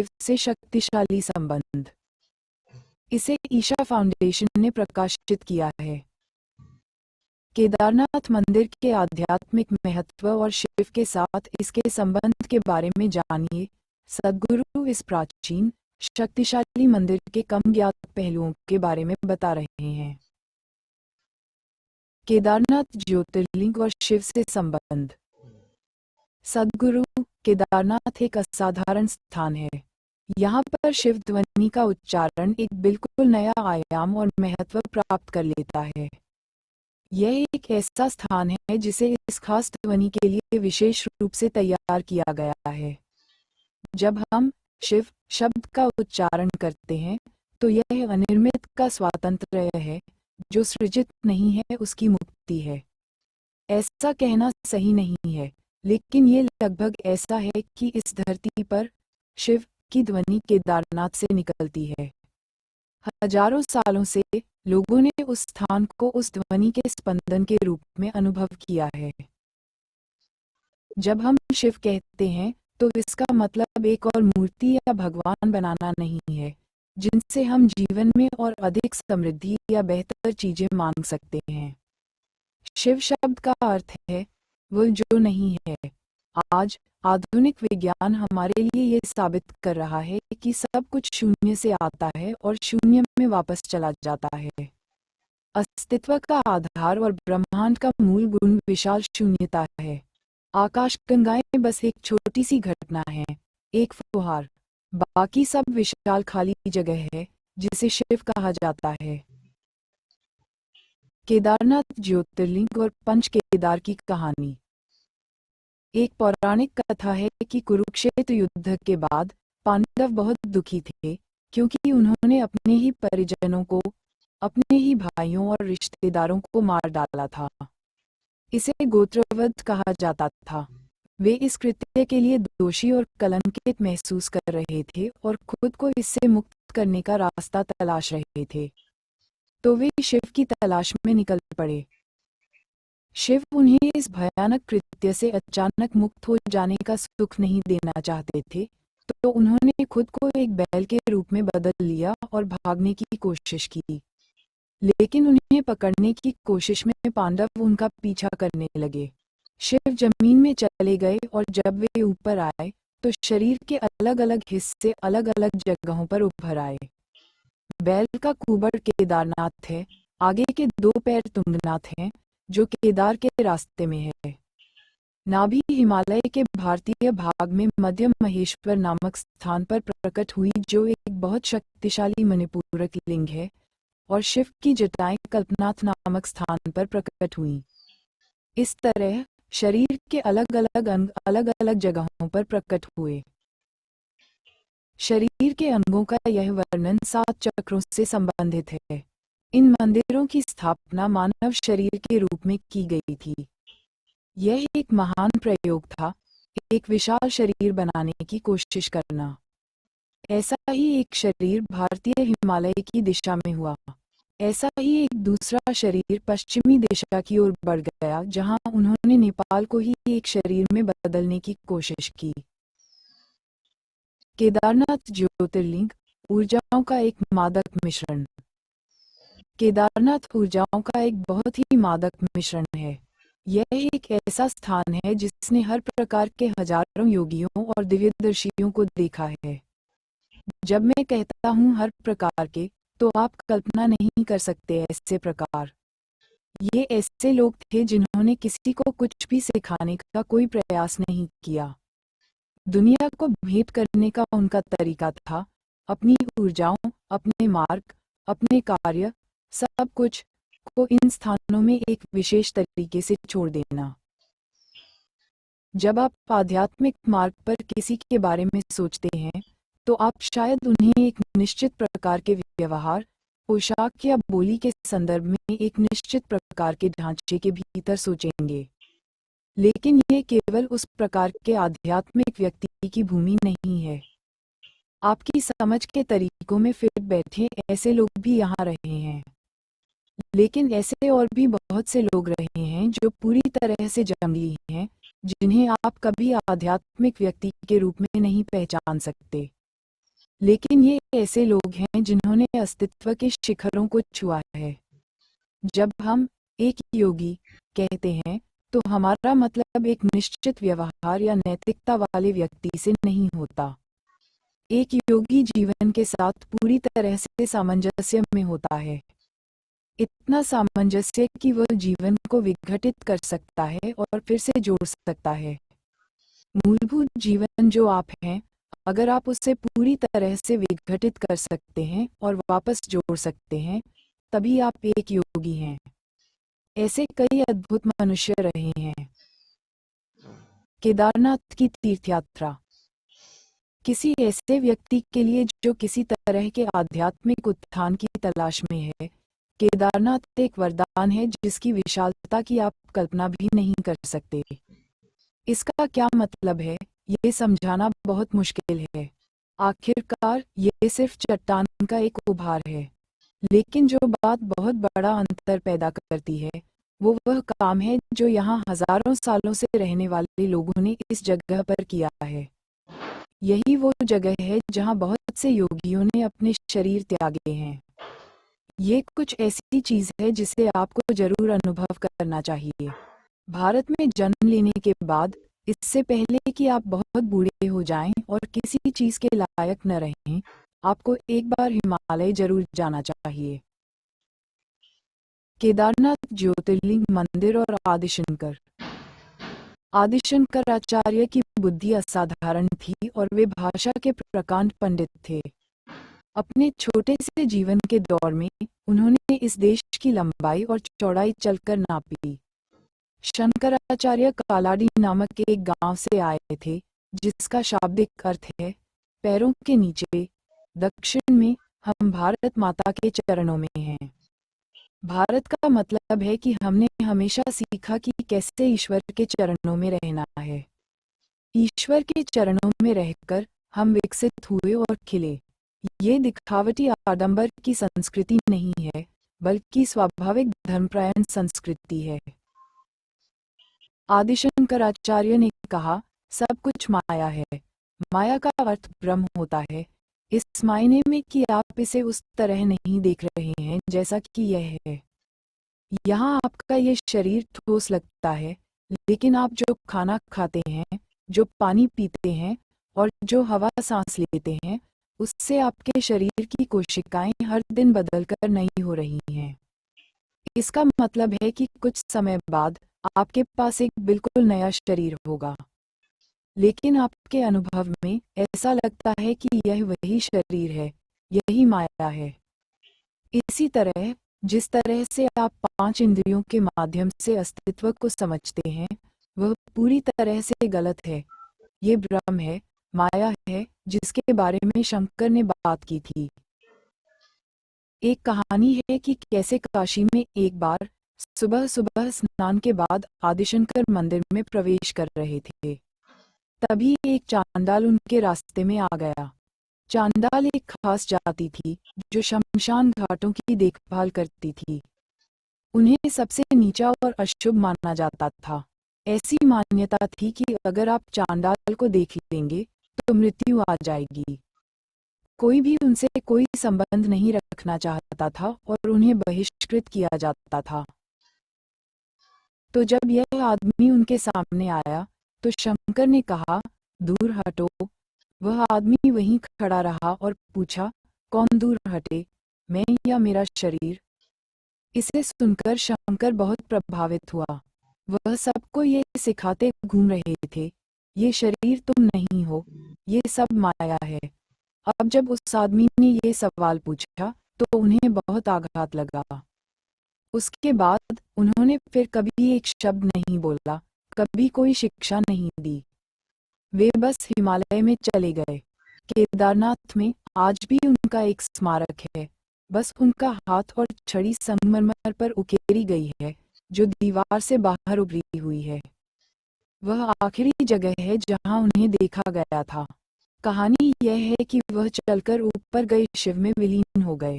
शिव से शक्तिशाली संबंध। इसे ईशा फाउंडेशन ने प्रकाशित किया है। केदारनाथ मंदिर के आध्यात्मिक महत्व और शिव के साथ इसके संबंध के बारे में जानिए। सद्गुरु इस प्राचीन, शक्तिशाली मंदिर के कम ज्ञात पहलुओं के बारे में बता रहे हैं। केदारनाथ ज्योतिर्लिंग और शिव से संबंध। सद्गुरु, केदारनाथ एक असाधारण स्थान है। यहाँ पर शिव ध्वनि का उच्चारण एक बिल्कुल नया आयाम और महत्व प्राप्त कर लेता है। यह एक ऐसा स्थान है जिसे इस खास ध्वनि के लिए विशेष रूप से तैयार किया गया है। जब हम शिव शब्द का उच्चारण करते हैं तो यह अनिर्मित का स्वातंत्र्य है, जो सृजित नहीं है उसकी मुक्ति है। ऐसा कहना सही नहीं है, लेकिन ये लगभग ऐसा है कि इस धरती पर शिव की ध्वनि केदारनाथ से निकलती है। हजारों सालों से लोगों ने उस स्थान को उस ध्वनि के स्पंदन के रूप में अनुभव किया है। जब हम शिव कहते हैं तो इसका मतलब एक और मूर्ति या भगवान बनाना नहीं है, जिनसे हम जीवन में और अधिक समृद्धि या बेहतर चीजें मांग सकते हैं। शिव शब्द का अर्थ है वो जो नहीं है। आज आधुनिक विज्ञान हमारे लिए ये साबित कर रहा है कि सब कुछ शून्य से आता है और शून्य में वापस चला जाता है। अस्तित्व का आधार और ब्रह्मांड का मूल गुण विशाल शून्यता है। आकाशगंगाएं बस एक छोटी सी घटना है, एक फुहार। बाकी सब विशाल खाली जगह है जिसे शिव कहा जाता है। केदारनाथ ज्योतिर्लिंग और पंच केदार की कहानी। एक पौराणिक कथा है कि कुरुक्षेत्र युद्ध के बाद पांडव बहुत दुखी थे, क्योंकि उन्होंने अपने ही परिजनों को, अपने ही भाइयों और रिश्तेदारों को मार डाला था। इसे गोत्रवध कहा जाता था। वे इस कृत्य के लिए दोषी और कलंकित महसूस कर रहे थे और खुद को इससे मुक्त करने का रास्ता तलाश रहे थे। तो वे शिव की तलाश में निकल पड़े। शिव उन्हें इस भयानक कृत्य से अचानक मुक्त हो जाने का सुख नहीं देना चाहते थे, तो उन्होंने खुद को एक बैल के रूप में बदल लिया और भागने की कोशिश की। लेकिन उन्हें पकड़ने की कोशिश में पांडव उनका पीछा करने लगे। शिव जमीन में चले गए और जब वे ऊपर आए तो शरीर के अलग अलग हिस्से अलग अलग जगहों पर उभर आए। बैल का कुबड़ केदारनाथ है, आगे के दो पैर तुंगनाथ हैं, जो केदार के रास्ते में है। नाभि हिमालय के भारतीय भाग में मध्य महेश्वर नामक स्थान पर प्रकट हुई, जो एक बहुत शक्तिशाली मणिपूरक लिंग है, और शिव की जटाएं कल्पनाथ नामक स्थान पर प्रकट हुई। इस तरह शरीर के अलग अलग अंग अलग अलग जगहों पर प्रकट हुए। शरीर के अंगों का यह वर्णन 7 चक्रों से संबंधित है। इन मंदिरों की स्थापना मानव शरीर के रूप में की गई थी। यह एक महान प्रयोग था, एक विशाल शरीर बनाने की कोशिश करना। ऐसा ही एक शरीर भारतीय हिमालय की दिशा में हुआ। ऐसा ही एक दूसरा शरीर पश्चिमी दिशा की ओर बढ़ गया, जहां उन्होंने नेपाल को ही एक शरीर में बदलने की कोशिश की। केदारनाथ ज्योतिर्लिंग ऊर्जाओं का एक मादक मिश्रण। केदारनाथ ऊर्जाओं का एक बहुत ही मादक मिश्रण है। यह एक ऐसा स्थान है जिसने हर प्रकार के हजारों योगियों और दिव्यदर्शियों को देखा है। जब मैं कहता हूँ हर प्रकार के, तो आप कल्पना नहीं कर सकते ऐसे प्रकार। ये ऐसे लोग थे जिन्होंने किसी को कुछ भी सिखाने का कोई प्रयास नहीं किया। दुनिया को भेंट करने का उनका तरीका था अपनी ऊर्जाओं, अपने मार्ग, अपने कार्य, सब कुछ को इन स्थानों में एक विशेष तरीके से छोड़ देना। जब आप आध्यात्मिक मार्ग पर किसी के बारे में सोचते हैं तो आप शायद उन्हें एक निश्चित प्रकार के व्यवहार, पोशाक या बोली के संदर्भ में एक निश्चित प्रकार के ढांचे के भीतर सोचेंगे। लेकिन ये केवल उस प्रकार के आध्यात्मिक व्यक्ति की भूमि नहीं है। आपकी समझ के तरीकों में फिट बैठे ऐसे लोग भी यहाँ रहे हैं। लेकिन ऐसे और भी बहुत से लोग रहे हैं जो पूरी तरह से जंगली हैं, जिन्हें आप कभी आध्यात्मिक व्यक्ति के रूप में नहीं पहचान सकते। लेकिन ये ऐसे लोग हैं जिन्होंने अस्तित्व के शिखरों को छुआ है। जब हम एक योगी कहते हैं तो हमारा मतलब एक निश्चित व्यवहार या नैतिकता वाले व्यक्ति से नहीं होता। एक योगी जीवन के साथ पूरी तरह से सामंजस्य में होता है, इतना सामंजस्य कि वह जीवन को विघटित कर सकता है और फिर से जोड़ सकता है। मूलभूत जीवन जो आप हैं, अगर आप उसे पूरी तरह से विघटित कर सकते हैं और वापस जोड़ सकते हैं, तभी आप एक योगी हैं। ऐसे कई अद्भुत मनुष्य रहे हैं। केदारनाथ की तीर्थयात्रा किसी ऐसे व्यक्ति के लिए जो किसी तरह के आध्यात्मिक उत्थान की तलाश में है, केदारनाथ एक वरदान है जिसकी विशालता की आप कल्पना भी नहीं कर सकते। इसका क्या मतलब है, ये समझाना बहुत मुश्किल है। आखिरकार ये सिर्फ चट्टान का एक उभार है, लेकिन जो बात बहुत बड़ा अंतर पैदा करती है, वो वह काम है जो यहाँ हजारों सालों से रहने वाले लोगों ने इस जगह पर किया है। यही वो जगह है जहाँ बहुत से योगियों ने अपने शरीर त्यागे हैं। ये कुछ ऐसी चीज है जिसे आपको जरूर अनुभव करना चाहिए। भारत में जन्म लेने के बाद, इससे पहले कि आप बहुत बूढ़े हो जाएं और किसी चीज के लायक न रहें, आपको एक बार हिमालय जरूर जाना चाहिए। केदारनाथ ज्योतिर्लिंग मंदिर और आदिशंकर आदिशंकराचार्य की बुद्धि असाधारण थी और वे भाषा के प्रकांड पंडित थे। अपने छोटे से जीवन के दौर में उन्होंने इस देश की लंबाई और चौड़ाई चलकर नापी। शंकराचार्य कालाडी नामक एक गांव से आए थे, जिसका शाब्दिक अर्थ है पैरों के नीचे। दक्षिण में हम भारत माता के चरणों में हैं। भारत का मतलब है कि हमने हमेशा सीखा कि कैसे ईश्वर के चरणों में रहना है। ईश्वर के चरणों में रहकर हम विकसित हुए और खिले। ये दिखावटी आडंबर की संस्कृति नहीं है, बल्कि स्वाभाविक धर्मपरायण संस्कृति है। आदिशंकराचार्य ने कहा, सब कुछ माया है। माया का अर्थ ब्रह्म होता है, इस मायने में कि आप इसे उस तरह नहीं देख रहे हैं जैसा कि यह है। यहाँ आपका ये शरीर ठोस लगता है, लेकिन आप जो खाना खाते हैं, जो पानी पीते हैं और जो हवा सांस लेते हैं, उससे आपके शरीर की कोशिकाएं हर दिन बदलकर नई हो रही हैं। इसका मतलब है कि कुछ समय बाद आपके पास एक बिल्कुल नया शरीर होगा, लेकिन आपके अनुभव में ऐसा लगता है कि यह वही शरीर है, यही माया है। इसी तरह जिस तरह से आप 5 इंद्रियों के माध्यम से अस्तित्व को समझते हैं, वह पूरी तरह से गलत है। ये भ्रम है, माया है, जिसके बारे में शंकर ने बात की थी। एक कहानी है कि कैसे काशी में एक बार सुबह सुबह स्नान के बाद आदिशंकर मंदिर में प्रवेश कर रहे थे। तभी एक चांडाल उनके रास्ते में आ गया। चांडाल एक खास जाति थी जो शमशान घाटों की देखभाल करती थी। उन्हें सबसे नीचा और अशुभ माना जाता था। ऐसी मान्यता थी कि अगर आप चांडाल को देख लेंगे तो मृत्यु आ जाएगी। कोई भी उनसे कोई संबंध नहीं रखना चाहता था और उन्हें बहिष्कृत किया जाता था। तो जब यह आदमी उनके सामने आया तो शंकर ने कहा, दूर हटो। वह आदमी वहीं खड़ा रहा और पूछा, कौन दूर हटे, मैं या मेरा शरीर? इसे सुनकर शंकर बहुत प्रभावित हुआ। वह सबको ये सिखाते घूम रहे थे, ये शरीर तुम नहीं हो, ये सब माया है। अब जब उस आदमी ने ये सवाल पूछा तो उन्हें बहुत आघात लगा। उसके बाद उन्होंने फिर कभी एक शब्द नहीं बोला, कभी कोई शिक्षा नहीं दी। वे बस हिमालय में चले गए। केदारनाथ में आज भी उनका एक स्मारक है। बस उनका हाथ और छड़ी संगमरमर पर उकेरी गई है, जो दीवार से बाहर उभरी हुई है। वह आखिरी जगह है जहां उन्हें देखा गया था। कहानी यह है कि वह चलकर ऊपर गए शिव में विलीन हो गए।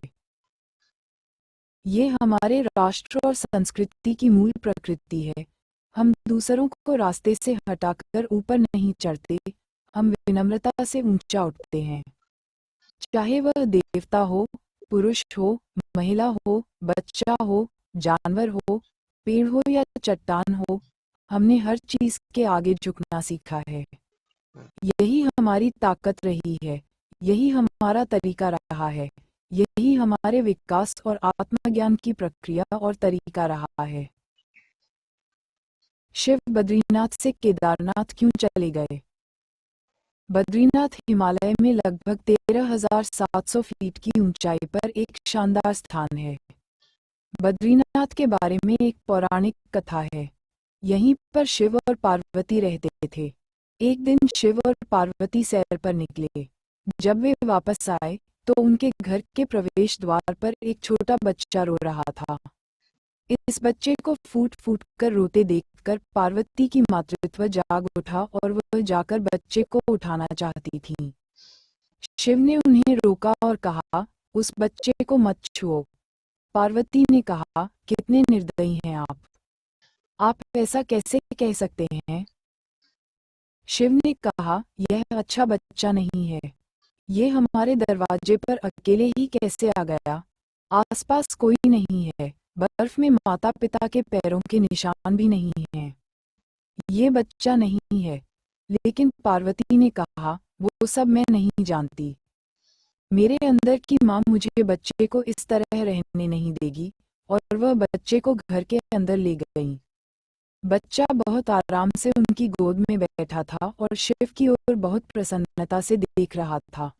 ये हमारे राष्ट्र और संस्कृति की मूल प्रकृति है। हम दूसरों को रास्ते से हटाकर ऊपर नहीं चढ़ते, हम विनम्रता से ऊंचा उठते हैं। चाहे वह देवता हो, पुरुष हो, महिला हो, बच्चा हो, जानवर हो, पेड़ हो या चट्टान हो, हमने हर चीज के आगे झुकना सीखा है। यही हमारी ताकत रही है, यही हमारा तरीका रहा है, यही हमारे विकास और आत्मज्ञान की प्रक्रिया और तरीका रहा है। शिव बद्रीनाथ से केदारनाथ क्यों चले गए? बद्रीनाथ हिमालय में लगभग 13,700 फीट की ऊंचाई पर एक शानदार स्थान है। बद्रीनाथ के बारे में एक पौराणिक कथा है। यहीं पर शिव और पार्वती रहते थे। एक दिन शिव और पार्वती सैर पर निकले। जब वे वापस आए तो उनके घर के प्रवेश द्वार पर एक छोटा बच्चा रो रहा था। इस बच्चे को फूट फूट कर रोते देखकर पार्वती की मातृत्व जाग उठा और वह जाकर बच्चे को उठाना चाहती थी। शिव ने उन्हें रोका और कहा, उस बच्चे को मत छुओ। पार्वती ने कहा, कितने निर्दयी हैं आप ऐसा कैसे कह सकते हैं? शिव ने कहा, यह अच्छा बच्चा नहीं है। ये हमारे दरवाजे पर अकेले ही कैसे आ गया? आसपास कोई नहीं है, बर्फ में माता पिता के पैरों के निशान भी नहीं हैं। ये बच्चा नहीं है। लेकिन पार्वती ने कहा, वो सब मैं नहीं जानती। मेरे अंदर की माँ मुझे बच्चे को इस तरह रहने नहीं देगी, और वह बच्चे को घर के अंदर ले गई। बच्चा बहुत आराम से उनकी गोद में बैठा था और शिव की ओर बहुत प्रसन्नता से देख रहा था।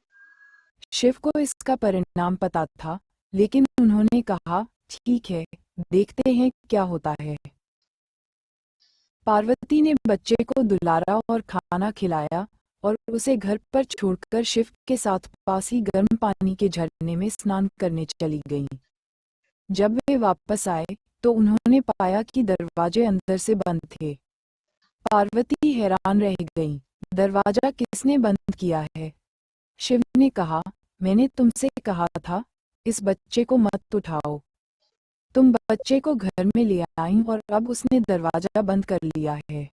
शिव को इसका परिणाम पता था, लेकिन उन्होंने कहा, ठीक है, देखते हैं क्या होता है। पार्वती ने बच्चे को दुलारा और खाना खिलाया और उसे घर पर छोड़कर शिव के साथ पास ही गर्म पानी के झरने में स्नान करने चली गईं। जब वे वापस आए तो उन्होंने पाया कि दरवाजे अंदर से बंद थे। पार्वती हैरान रह गईं, दरवाजा किसने बंद किया है? शिव ने कहा, मैंने तुमसे कहा था, इस बच्चे को मत उठाओ। तुम बच्चे को घर में ले आई और अब उसने दरवाजा बंद कर लिया है।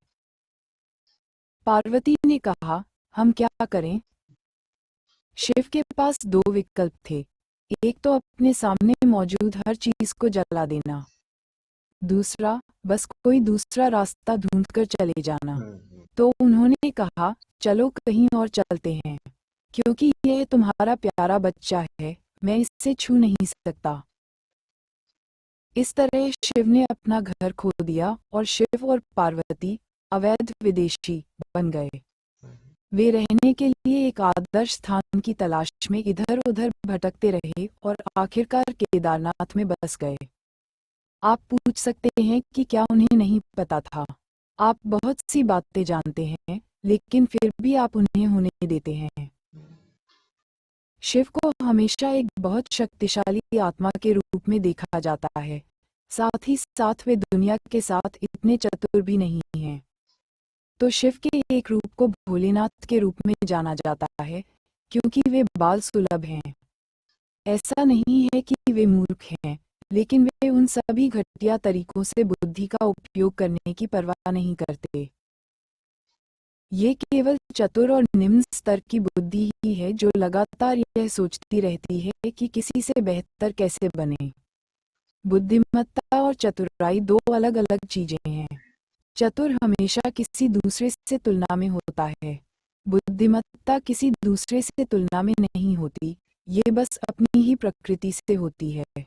पार्वती ने कहा, हम क्या करें? शिव के पास दो विकल्प थे। एक तो अपने सामने मौजूद हर चीज को जला देना, दूसरा बस कोई दूसरा रास्ता ढूंढकर चले जाना। तो उन्होंने कहा, चलो कहीं और चलते हैं, क्योंकि यह तुम्हारा प्यारा बच्चा है, मैं इससे छू नहीं सकता। इस तरह शिव ने अपना घर खो दिया और शिव और पार्वती अवैध विदेशी बन गए। वे रहने के लिए एक आदर्श स्थान की तलाश में इधर-उधर भटकते रहे और आखिरकार केदारनाथ में बस गए। आप पूछ सकते हैं कि क्या उन्हें नहीं पता था? आप बहुत सी बातें जानते हैं, लेकिन फिर भी आप उन्हें होने देते हैं। शिव को हमेशा एक बहुत शक्तिशाली आत्मा के रूप में देखा जाता है, साथ ही साथ वे दुनिया के साथ इतने चतुर भी नहीं हैं। तो शिव के एक रूप को भोलेनाथ के रूप में जाना जाता है, क्योंकि वे बाल सुलभ हैं। ऐसा नहीं है कि वे मूर्ख हैं, लेकिन वे उन सभी घटिया तरीकों से बुद्धि का उपयोग करने की परवाह नहीं करते। ये केवल चतुर और निम्न स्तर की बुद्धि ही है जो लगातार यह सोचती रहती है कि किसी से बेहतर कैसे बने। बुद्धिमत्ता और चतुराई दो अलग अलग चीजें हैं। चतुर हमेशा किसी दूसरे से तुलना में होता है। बुद्धिमत्ता किसी दूसरे से तुलना में नहीं होती, ये बस अपनी ही प्रकृति से होती है।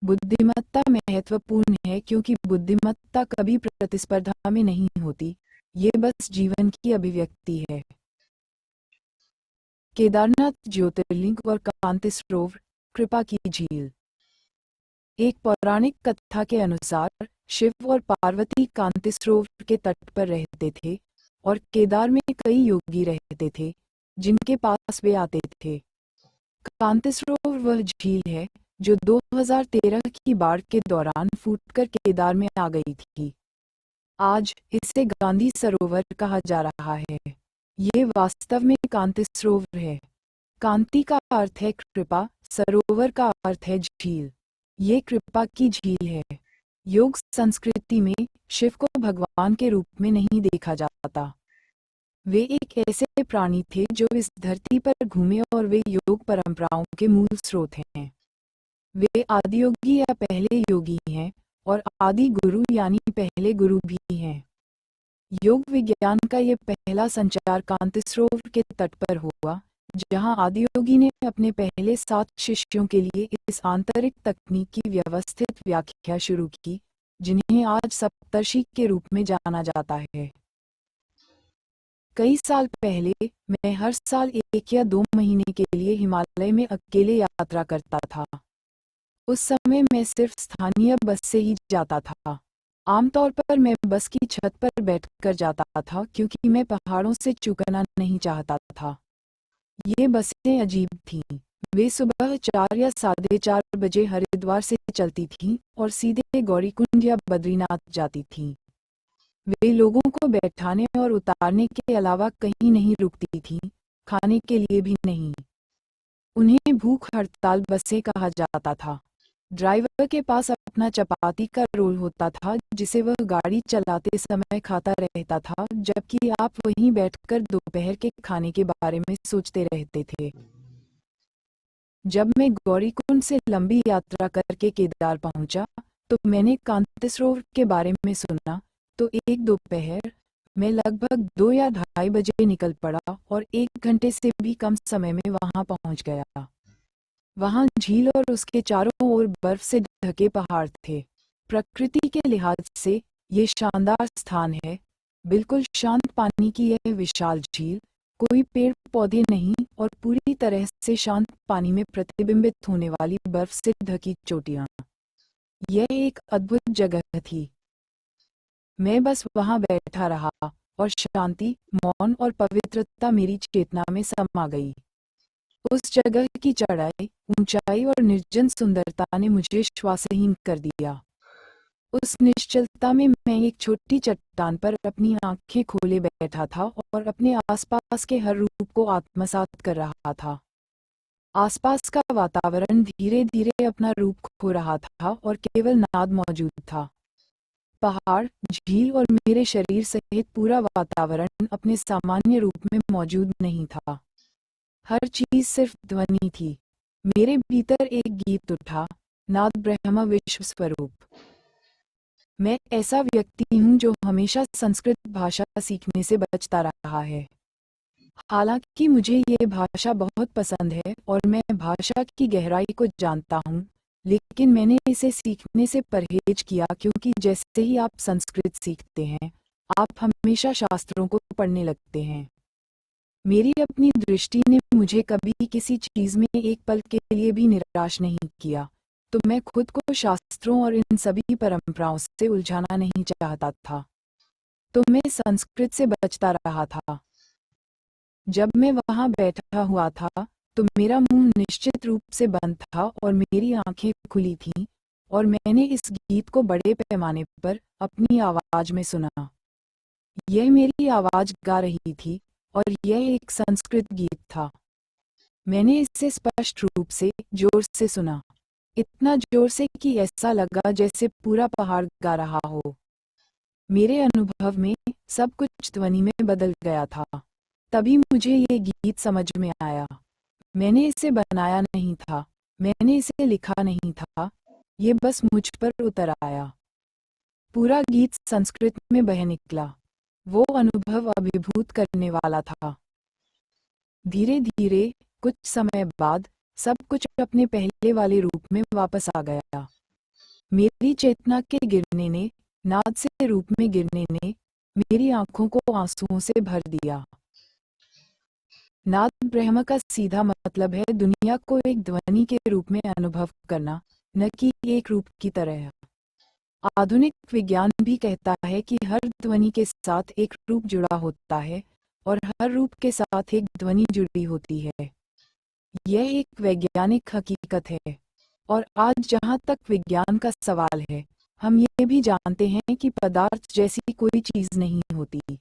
बुद्धिमत्ता महत्वपूर्ण है क्योंकि बुद्धिमत्ता कभी प्रतिस्पर्धा में नहीं होती, ये बस जीवन की अभिव्यक्ति है। केदारनाथ ज्योतिर्लिंग और कांति सरोवर, कृपा की झील। एक पौराणिक कथा के अनुसार शिव और पार्वती कांति सरोवर के तट पर रहते थे और केदार में कई योगी रहते थे जिनके पास वे आते थे। कांति सरोवर वह झील है जो 2013 की बाढ़ के दौरान फूटकर केदार में आ गई थी। आज इसे गांधी सरोवर कहा जा रहा है। ये वास्तव में कांति सरोवर है। कांति का अर्थ है कृपा, सरोवर का अर्थ है झील। ये कृपा की झील है। योग संस्कृति में शिव को भगवान के रूप में नहीं देखा जाता। वे एक ऐसे प्राणी थे जो इस धरती पर घूमे और वे योग परंपराओं के मूल स्रोत हैं। वे आदियोगी या पहले योगी हैं और आदि गुरु यानी पहले गुरु भी हैं। योग विज्ञान का ये पहला संचार कांति सरोवर के तट पर हुआ, जहां आदियोगी ने अपने पहले 7 शिष्यों के लिए इस आंतरिक तकनीक की व्यवस्थित व्याख्या शुरू की, जिन्हें आज सप्तर्षि के रूप में जाना जाता है। कई साल पहले मैं हर साल 1 या 2 महीने के लिए हिमालय में अकेले यात्रा करता था। उस समय मैं सिर्फ स्थानीय बस से ही जाता था। आमतौर पर मैं बस की छत पर बैठकर जाता था क्योंकि मैं पहाड़ों से चूकना नहीं चाहता था। ये बसें अजीब थीं। वे सुबह 4 या 4:30 बजे हरिद्वार से चलती थीं और सीधे गौरीकुंड या बद्रीनाथ जाती थीं। वे लोगों को बैठाने और उतारने के अलावा कहीं नहीं रुकती थीं, खाने के लिए भी नहीं। उन्हें भूख हड़ताल बसें कहा जाता था। ड्राइवर के पास अपना चपाती का रोल होता था जिसे वह गाड़ी चलाते समय खाता रहता था, जबकि आप वहीं बैठकर दोपहर के खाने के बारे में सोचते रहते थे। जब मैं गौरीकुंड से लंबी यात्रा करके केदार पहुंचा, तो मैंने कांति सरोवर के बारे में सुना। तो एक दोपहर मैं लगभग 2 या ढाई बजे निकल पड़ा और 1 घंटे से भी कम समय में वहां पहुंच गया। वहां झील और उसके चारों ओर बर्फ से ढके पहाड़ थे। प्रकृति के लिहाज से ये शानदार स्थान है। बिल्कुल शांत पानी की यह विशाल झील, कोई पेड़ पौधे नहीं और पूरी तरह से शांत पानी में प्रतिबिंबित होने वाली बर्फ से ढकी चोटियां। यह एक अद्भुत जगह थी। मैं बस वहां बैठा रहा और शांति, मौन और पवित्रता मेरी चेतना में समा गई। उस जगह की चढ़ाई, ऊंचाई और निर्जन सुंदरता ने मुझे श्वासहीन कर दिया। उस निश्चलता में मैं एक छोटी चट्टान पर अपनी आंखें खोले बैठा था और अपने आसपास के हर रूप को आत्मसात कर रहा था। आसपास का वातावरण धीरे धीरे अपना रूप खो रहा था और केवल नाद मौजूद था। पहाड़, झील और मेरे शरीर सहित पूरा वातावरण अपने सामान्य रूप में मौजूद नहीं था। हर चीज सिर्फ ध्वनि थी। मेरे भीतर एक गीत उठा, नाद ब्रह्म विश्व स्वरूप। मैं ऐसा व्यक्ति हूँ जो हमेशा संस्कृत भाषा सीखने से बचता रहा है। हालांकि मुझे ये भाषा बहुत पसंद है और मैं भाषा की गहराई को जानता हूँ, लेकिन मैंने इसे सीखने से परहेज किया क्योंकि जैसे ही आप संस्कृत सीखते हैं, आप हमेशा शास्त्रों को पढ़ने लगते हैं। मेरी अपनी दृष्टि ने मुझे कभी किसी चीज में एक पल के लिए भी निराश नहीं किया, तो मैं खुद को शास्त्रों और इन सभी परंपराओं से उलझाना नहीं चाहता था। तो मैं संस्कृत से बचता रहा था। जब मैं वहां बैठा हुआ था, तो मेरा मुंह निश्चित रूप से बंद था और मेरी आंखें खुली थीं, और मैंने इस गीत को बड़े पैमाने पर अपनी आवाज में सुना। यह मेरी आवाज गा रही थी और यह एक संस्कृत गीत था। मैंने इसे स्पष्ट रूप से, जोर से सुना। इतना जोर से कि ऐसा लगा जैसे पूरा पहाड़ गा रहा हो। मेरे अनुभव में सब कुछ ध्वनि में बदल गया था। तभी मुझे ये गीत समझ में आया। मैंने इसे बनाया नहीं था, मैंने इसे लिखा नहीं था, ये बस मुझ पर उतर आया। पूरा गीत संस्कृत में बह निकला। वो अनुभव अभिभूत करने वाला था। धीरे धीरे, कुछ समय बाद, सब कुछ अपने पहले वाले रूप में वापस आ गया। मेरी चेतना के गिरने ने, नाद से रूप में गिरने ने, मेरी आंखों को आंसुओं से भर दिया। नाद ब्रह्म का सीधा मतलब है दुनिया को एक ध्वनि के रूप में अनुभव करना, न कि एक रूप की तरह। आधुनिक विज्ञान भी कहता है कि हर ध्वनि के साथ एक रूप जुड़ा होता है और हर रूप के साथ एक ध्वनि जुड़ी होती है। यह एक वैज्ञानिक हकीकत है। और आज जहाँ तक विज्ञान का सवाल है, हम ये भी जानते हैं कि पदार्थ जैसी कोई चीज नहीं होती।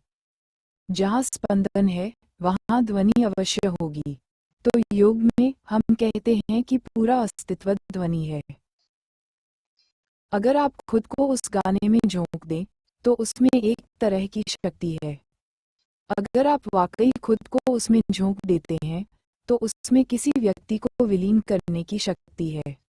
जहाँ स्पंदन है, वहाँ ध्वनि अवश्य होगी। तो योग में हम कहते हैं कि पूरा अस्तित्व ध्वनि है। अगर आप खुद को उस गाने में झोंक दें, तो उसमें एक तरह की शक्ति है। अगर आप वाकई खुद को उसमें झोंक देते हैं, तो उसमें किसी व्यक्ति को विलीन करने की शक्ति है।